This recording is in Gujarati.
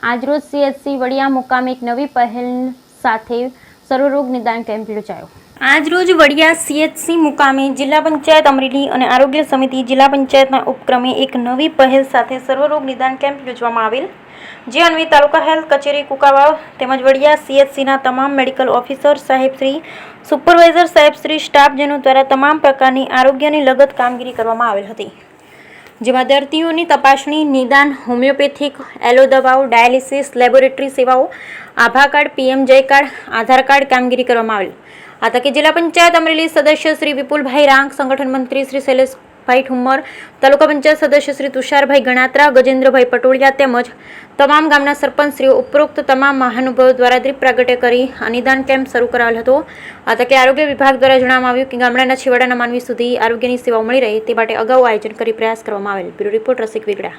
આજરોજ CHC વડિયા મુકામે એક નવી પહેલ સાથે સર્વરોગ નિદાન કેમ્પ યોજાયો। આજરોજ વડિયા CHC મુકામે જિલ્લા પંચાયત અમરેલી અને આરોગ્ય સમિતિ જિલ્લા પંચાયતના ઉપક્રમે એક નવી પહેલ સાથે સર્વરોગ નિદાન કેમ્પ યોજવામાં આવેલ, જે અન્વયે તાલુકા હેલ્થ કચેરી કુકાવાવ તેમજ વડિયા CHCના તમામ મેડિકલ ઓફિસર સાહેબશ્રી, સુપરવાઇઝર સાહેબશ્રી, સ્ટાફજનો દ્વારા તમામ પ્રકારની આરોગ્યની લગત કામગીરી કરવામાં આવેલ હતી, જેમાં દર્દીઓની તપાસણી, નિદાન, હોમિયોપેથિક, એલો દવાઓ, ડાયાલિસિસ, લેબોરેટરી સેવાઓ, આભા કાર્ડ, PM જય કાર્ડ, આધાર કાર્ડ કામગીરી કરવામાં આવેલ। આ તકે જિલ્લા પંચાયત અમરેલી સદસ્ય શ્રી વિપુલભાઈ રાંગ, સંગઠન મંત્રી શ્રી શૈલેષભાઈ ઠુમ્મર, તાલુકા પંચાયત સદસ્ય શ્રી તુષારભાઈ ગણાત્રા, ગજેન્દ્રભાઈ પટોળિયા તેમજ તમામ ગામના સરપંચશ્રીઓ ઉપરોક્ત તમામ મહાનુભાવો દ્વારા દીપ પ્રાગટ્ય કરી આ નિદાન કેમ્પ શરૂ કરાવેલ હતો। આ તકે આરોગ્ય વિભાગ દ્વારા જણાવવામાં આવ્યું કે ગામડાના છેવાડાના માનવી સુધી આરોગ્યની સેવાઓ મળી રહે તે માટે અગાઉ આયોજન કરી પ્રયાસ કરવામાં આવેલ। બ્યુરો રિપોર્ટ રસિક વેગડા।